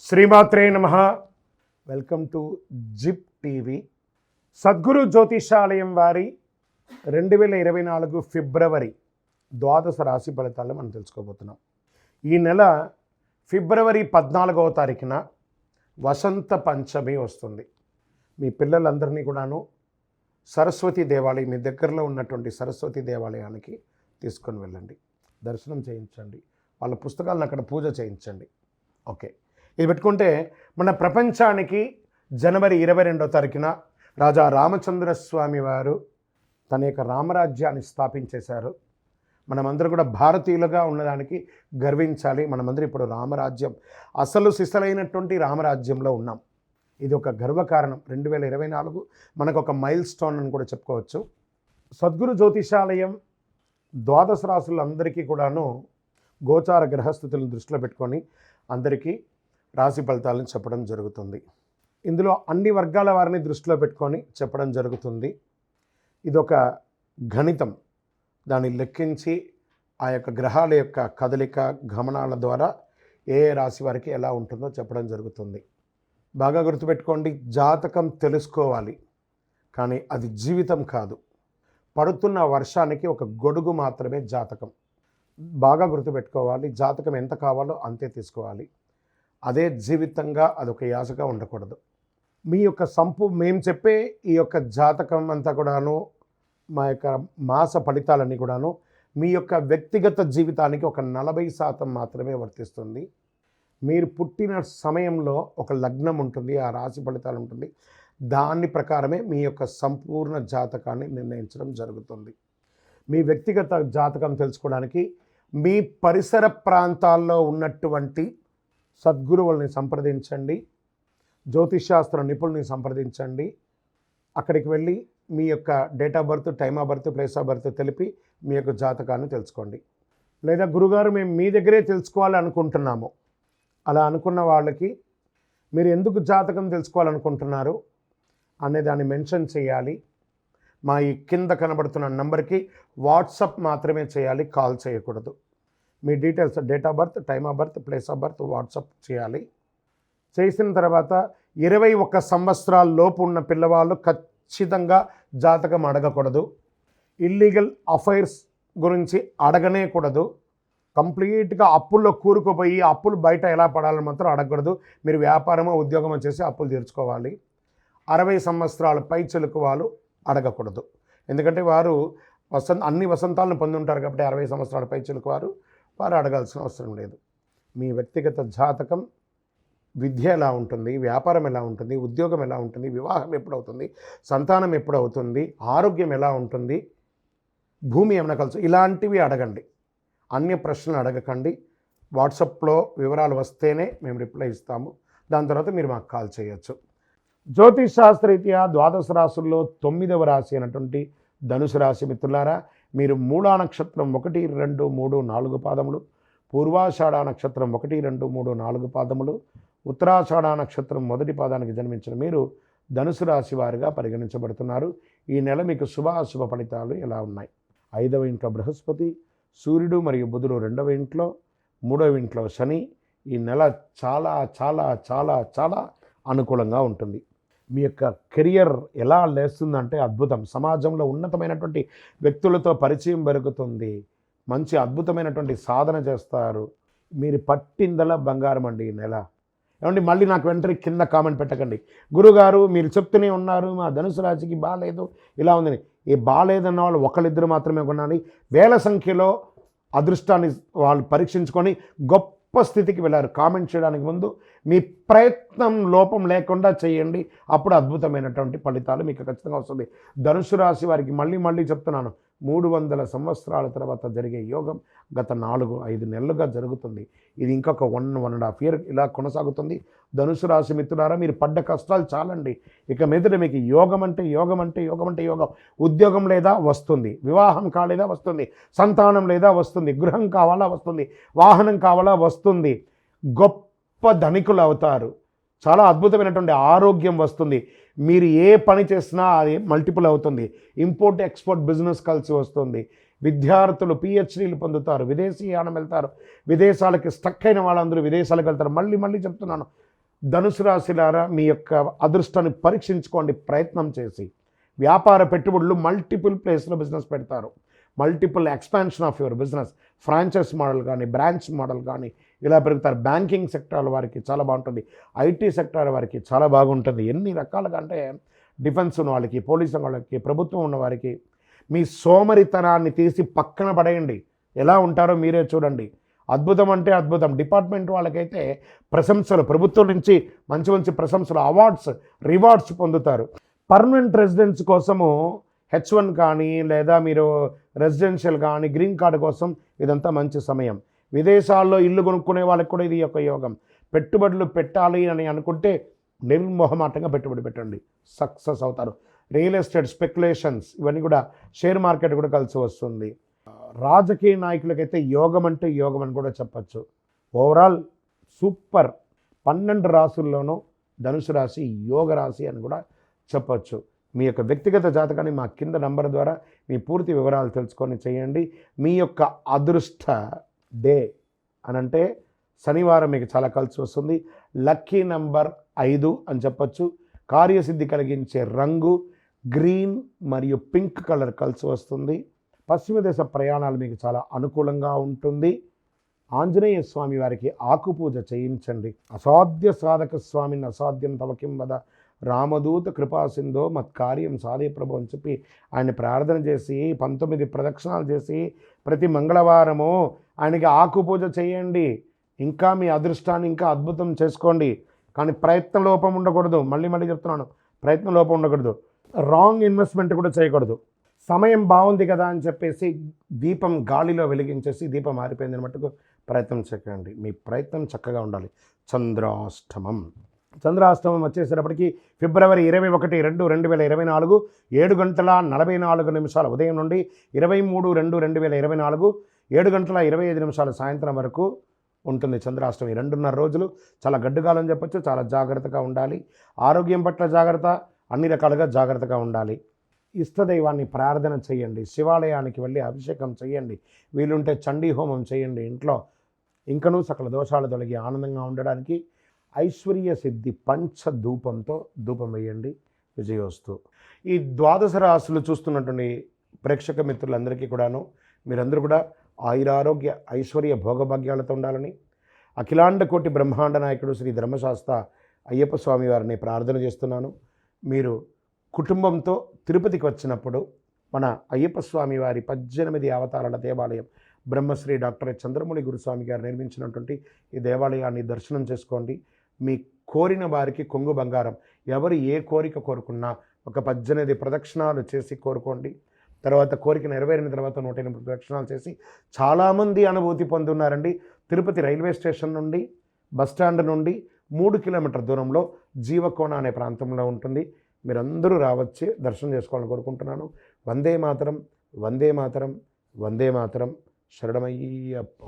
శ్రీమాత్రే నమః. Welcome to Zip TV. Sadguru Jyothishalayam వారి 2024 ఫిబ్రవరి ద్వాదశ రాశి ఫలితాలు మనం తెలుసుకోబోతున్నాం. ఈ నెల ఫిబ్రవరి 14వ తారీఖున వసంత పంచమి వస్తుంది. మీ పిల్లలందరినీ కూడాను సరస్వతి దేవాలయం, మీ దగ్గరలో ఉన్నటువంటి సరస్వతి దేవాలయానికి తీసుకొని వెళ్ళండి, దర్శనం చేయించండి, వాళ్ళ పుస్తకాలను అక్కడ పూజ చేయించండి. ఓకే, ఇది పెట్టుకుంటే మన ప్రపంచానికి జనవరి 22వ తారీఖున రాజా రామచంద్రస్వామి వారు తన యొక్క రామరాజ్యాన్ని స్థాపించేశారు. మనమందరూ కూడా భారతీయులుగా ఉన్నదానికి గర్వించాలి. మనమందరూ ఇప్పుడు రామరాజ్యం, అసలు సిసలైనటువంటి రామరాజ్యంలో ఉన్నాం. ఇది ఒక గర్వకారణం. 2024 మనకు ఒక మైల్ స్టోన్ అని కూడా చెప్పుకోవచ్చు. సద్గురు జ్యోతిషాలయం ద్వాదశ రాశులందరికీ కూడాను గోచార గ్రహస్థితులను దృష్టిలో పెట్టుకొని అందరికీ రాశి ఫలితాలను చెప్పడం జరుగుతుంది. ఇందులో అన్ని వర్గాల వారిని దృష్టిలో పెట్టుకొని చెప్పడం జరుగుతుంది. ఇదొక గణితం. దాన్ని లెక్కించి ఆ యొక్క గ్రహాల యొక్క కదలిక గమనాల ద్వారా ఏ రాశి వారికి ఎలా ఉంటుందో చెప్పడం జరుగుతుంది. బాగా గుర్తుపెట్టుకోండి, జాతకం తెలుసుకోవాలి, కానీ అది జీవితం కాదు. పడుతున్న వర్షానికి ఒక గొడుగు మాత్రమే జాతకం. బాగా గుర్తుపెట్టుకోవాలి, జాతకం ఎంత కావాలో అంతే తీసుకోవాలి. అదే జీవితంగా అదొక యాసగా ఉండకూడదు. మీ యొక్క మేము చెప్పే ఈ యొక్క జాతకం అంతా కూడాను, మా యొక్క మాస ఫలితాలన్నీ కూడాను మీ యొక్క వ్యక్తిగత జీవితానికి ఒక 40% మాత్రమే వర్తిస్తుంది. మీరు పుట్టిన సమయంలో ఒక లగ్నం ఉంటుంది, ఆ రాశి ఫలితాలు ఉంటుంది. దాని ప్రకారమే మీ యొక్క సంపూర్ణ జాతకాన్ని నిర్ణయించడం జరుగుతుంది. మీ వ్యక్తిగత జాతకం తెలుసుకోవడానికి మీ పరిసర ప్రాంతాల్లో ఉన్నటువంటి సద్గురువుల్ని సంప్రదించండి, జ్యోతిషాస్త్ర నిపుణుల్ని సంప్రదించండి. అక్కడికి వెళ్ళి మీ యొక్క date of birth, time of birth, place of birth తెలిపి మీ యొక్క జాతకాన్ని తెలుసుకోండి. లేదా గురుగారు మేము మీ దగ్గరే తెలుసుకోవాలి అనుకుంటున్నాము, అలా అనుకున్న వాళ్ళకి మీరు ఎందుకు జాతకం తెలుసుకోవాలనుకుంటున్నారు అనే దాన్ని మెన్షన్ చేయాలి. మా ఈ కింద కనబడుతున్న నంబర్కి వాట్సాప్ మాత్రమే చేయాలి, కాల్ చేయకూడదు. మీ details, date of birth, time of birth, place of birth WhatsApp చేయాలి. చేసిన తర్వాత 21 సంవత్సరాల లోపు ఉన్న పిల్లవాళ్ళు ఖచ్చితంగా జాతకం అడగకూడదు. ఇల్లీగల్ అఫైర్స్ గురించి అడగనే కూడదు. కంప్లీట్గా అప్పుల్లో కూరుకుపోయి అప్పులు బయట ఎలా పడాలని మాత్రం అడగకూడదు. మీరు వ్యాపారమో ఉద్యోగమో చేసి అప్పులు తీర్చుకోవాలి. 60 సంవత్సరాల పై చెలుకు వాళ్ళు అడగకూడదు. ఎందుకంటే వారు అన్ని వసంతాలను పొంది ఉంటారు కాబట్టి 60 సంవత్సరాల పై చెలుకు వారు అడగాల్సిన అవసరం లేదు. మీ వ్యక్తిగత జాతకం, విద్య ఎలా ఉంటుంది, వ్యాపారం ఎలా ఉంటుంది, ఉద్యోగం ఎలా ఉంటుంది, వివాహం ఎప్పుడవుతుంది, సంతానం ఎప్పుడవుతుంది, ఆరోగ్యం ఎలా ఉంటుంది, భూమి ఏమైనా కలుసు, ఇలాంటివి అడగండి. అన్య ప్రశ్నలు అడగకండి. వాట్సాప్లో వివరాలు వస్తేనే మేము రిప్లై ఇస్తాము. దాని తర్వాత మీరు మాకు కాల్ చేయొచ్చు. జ్యోతిష్ శాస్త్రరీత్యా ద్వాదశ రాశుల్లో 9వ రాశి అయినటువంటి ధనుసు రాశి మిత్రులారా, మీరు మూలా నక్షత్రం 1, 2, 3, 4 పాదములు, పూర్వాషాఢ నక్షత్రం 1, 2, 3, 4 పాదములు, ఉత్తరాషాఢ నక్షత్రం 1వ పాదానికి జన్మించిన మీరు ధనుసు రాశి వారిగా పరిగణించబడుతున్నారు. ఈ నెల మీకు శుభాశుభ ఫలితాలు ఎలా ఉన్నాయి? 5వ ఇంట్లో బృహస్పతి, సూర్యుడు మరియు బుధుడు 2వ ఇంట్లో, 3వ ఇంట్లో శని. ఈ నెల చాలా చాలా చాలా చాలా అనుకూలంగా ఉంటుంది. మీ యొక్క కెరియర్ ఎలా లేస్తుందంటే అద్భుతం. సమాజంలో ఉన్నతమైనటువంటి వ్యక్తులతో పరిచయం పెరుగుతుంది. మంచి అద్భుతమైనటువంటి సాధన చేస్తారు. మీరు పట్టిందల బంగారం అండి ఈ నెల. ఏమండి, మళ్ళీ నాకు వెంటనే కింద కామెంట్ పెట్టకండి, గురుగారు మీరు చెప్తూనే ఉన్నారు మా ధనుసు రాశికి బాగాలేదు ఇలా ఉందని. ఈ బాగాలేదన్న వాళ్ళు ఒకళ్ళిద్దరు మాత్రమే కొనాలి. వేల సంఖ్యలో అదృష్టాన్ని వాళ్ళు పరీక్షించుకొని గొప్ప స్థితికి వెళ్ళారు. కామెంట్ చేయడానికి ముందు మీ ప్రయత్నం లోపం లేకుండా చేయండి, అప్పుడు అద్భుతమైనటువంటి ఫలితాలు మీకు ఖచ్చితంగా వస్తుంది. ధనుసు రాశి వారికి మళ్ళీ చెప్తున్నాను, 300 సంవత్సరాల తర్వాత జరిగే యోగం గత 4-5 నెలలుగా జరుగుతుంది. ఇది ఇంకొక 1.5 ఇయర్ ఇలా కొనసాగుతుంది. ధనుసు రాశి మిత్రులారా, మీరు పడ్డ కష్టాలు చాలండి. ఇక మీదట మీకు యోగం అంటే యోగం. ఉద్యోగం లేదా వస్తుంది, వివాహం కాలేదా వస్తుంది, సంతానం లేదా వస్తుంది, గృహం కావాలా వస్తుంది, వాహనం కావాలా వస్తుంది, గొప్ప ధనికులు అవుతారు, చాలా అద్భుతమైనటువంటి ఆరోగ్యం వస్తుంది. మీరు ఏ పని చేసినా అది మల్టిపుల్ అవుతుంది. ఇంపోర్ట్ ఎక్స్పోర్ట్ బిజినెస్ కలిసి వస్తుంది. విద్యార్థులు పిహెచ్డీలు పొందుతారు, విదేశీయానం వెళ్తారు, విదేశాలకి స్టక్ అయిన వాళ్ళందరూ విదేశాలకు వెళ్తారు. మళ్ళీ మళ్ళీ చెప్తున్నాను, ధనుసు రాశిలారా మీ యొక్క అదృష్టాన్ని పరీక్షించుకోండి ప్రయత్నం చేసి. వ్యాపార పెట్టుబడులు మల్టిపుల్ ప్లేస్లో బిజినెస్ పెడతారు. Multiple expansion of your business, franchise model కానీ బ్రాంచ్ మోడల్ కానీ ఇలా పెరుగుతారు. బ్యాంకింగ్ సెక్టార్ వారికి చాలా బాగుంటుంది, ఐటీ సెక్టార్ వారికి చాలా బాగుంటుంది. ఎన్ని రకాలుగా అంటే డిఫెన్స్ ఉన్న వాళ్ళకి, పోలీసు వాళ్ళకి, ప్రభుత్వం ఉన్న వారికి మీ సోమరితనాన్ని తీసి పక్కన పడేయండి. ఎలా ఉంటారో మీరే చూడండి. అద్భుతం అంటే అద్భుతం. డిపార్ట్మెంట్ వాళ్ళకైతే ప్రశంసలు, ప్రభుత్వం నుంచి మంచి మంచి ప్రశంసలు, అవార్డ్స్, రివార్డ్స్ పొందుతారు. పర్మనెంట్ రెసిడెన్స్ కోసము H1 కానీ లేదా మీరు రెసిడెన్షియల్ కానీ గ్రీన్ కార్డు కోసం ఇదంతా మంచి సమయం. విదేశాల్లో ఇల్లు కొనుక్కునే వాళ్ళకి కూడా ఇది ఒక యోగం. పెట్టుబడులు పెట్టాలి అని అనుకుంటే నిర్మోహమాటంగా పెట్టుబడి పెట్టండి, సక్సెస్ అవుతారు. రియల్ ఎస్టేట్, స్పెక్యులేషన్స్ ఇవన్నీ కూడా, షేర్ మార్కెట్ కూడా కలిసి వస్తుంది. రాజకీయ నాయకులకైతే యోగం అంటే యోగం అని కూడా చెప్పచ్చు. Overall super. 12 రాశుల్లోనూ ధనుసు రాశి యోగ రాశి అని కూడా చెప్పచ్చు. మీ యొక్క వ్యక్తిగత జాతకాన్ని మా కింద నంబర్ ద్వారా మీ పూర్తి వివరాలు తెలుసుకొని చేయండి. మీ యొక్క అదృష్ట డే అనంటే శనివారం మీకు చాలా కలిసి వస్తుంది. లక్కీ నంబర్ 5 అని చెప్పచ్చు. కార్యసిద్ధి కలిగించే రంగు గ్రీన్ మరియు పింక్ కలర్ కలిసి వస్తుంది. పశ్చిమ దేశ ప్రయాణాలు మీకు చాలా అనుకూలంగా ఉంటుంది. ఆంజనేయ స్వామి వారికి ఆకుపూజ చేయించండి. అసాధ్య సాధక స్వామిని అసాధ్యం తవకిం వద రామదూత కృపాసింధో మత్కార్యం సాధే ప్రభు అని చెప్పి ఆయన ప్రార్థన చేసి 19 ప్రదక్షిణాలు చేసి ప్రతి మంగళవారము ఆయనకి ఆకుపూజ చేయండి. ఇంకా మీ అదృష్టాన్ని ఇంకా అద్భుతం చేసుకోండి. కానీ ప్రయత్న లోపం ఉండకూడదు. మళ్ళీ మళ్ళీ చెప్తున్నాను, ప్రయత్న లోపం ఉండకూడదు. రాంగ్ ఇన్వెస్ట్మెంట్ కూడా చేయకూడదు. సమయం బాగుంది కదా అని చెప్పేసి దీపం గాలిలో వెలిగించేసి దీపం ఆరిపోయింది మట్టుకు ప్రయత్నం చేయకండి. మీ ప్రయత్నం చక్కగా ఉండాలి. చంద్రాష్టమం వచ్చేసేటప్పటికి ఫిబ్రవరి 21, 2024 7:44 ఉదయం నుండి 23/2/2024 7:25 సాయంత్రం వరకు ఉంటుంది చంద్రాష్టమి. 2.5 రోజులు చాలా గడ్డుగాలని చెప్పచ్చు. చాలా జాగ్రత్తగా ఉండాలి. ఆరోగ్యం పట్ల జాగ్రత్త, అన్ని రకాలుగా జాగ్రత్తగా ఉండాలి. ఇష్టదైవాన్ని ప్రార్థన చేయండి. శివాలయానికి వెళ్ళి అభిషేకం చేయండి. వీలుంటే చండీ హోమం చేయండి ఇంట్లో. ఇంకనూ సకల దోషాలు తొలగి ఆనందంగా ఉండడానికి ఐశ్వర్య సిద్ధి పంచధూపంతో ధూపం వేయండి. విజయోస్తు. ఈ 12 రాశులు చూస్తున్నటువంటి ప్రేక్షక మిత్రులందరికీ కూడాను మీరందరూ కూడా ఆయురారోగ్య ఐశ్వర్య భోగభాగ్యాలతో ఉండాలని అఖిలాండ కోటి బ్రహ్మాండ నాయకుడు శ్రీ ధర్మశాస్త్ర అయ్యప్ప స్వామి వారిని ప్రార్థన చేస్తున్నాను. మీరు కుటుంబంతో తిరుపతికి వచ్చినప్పుడు మన అయ్యప్ప స్వామి వారి 18 అవతారాల దేవాలయం బ్రహ్మశ్రీ డాక్టర్ చంద్రమౌళి గురుస్వామి గారు నిర్మించినటువంటి ఈ దేవాలయాన్ని దర్శనం చేసుకోండి. మీ కోరిన వారికి కొంగు బంగారం. ఎవరు ఏ కోరిక కోరుకున్నా ఒక 18 ప్రదక్షిణాలు చేసి కోరుకోండి. తర్వాత కోరిక నెరవేరిన తర్వాత 108 ప్రదక్షిణాలు చేసి చాలామంది అనుభూతి పొందున్నారండి. తిరుపతి రైల్వే స్టేషన్ నుండి బస్టాండ్ నుండి 3 కిలోమీటర్ల దూరంలో జీవకోణ అనే ప్రాంతంలో ఉంటుంది. మీరందరూ రావచ్చి దర్శనం చేసుకోవాలని కోరుకుంటున్నాను. వందే మాతరం, వందే మాతరం, వందే మాతరం. శరణమయ్యప్ప.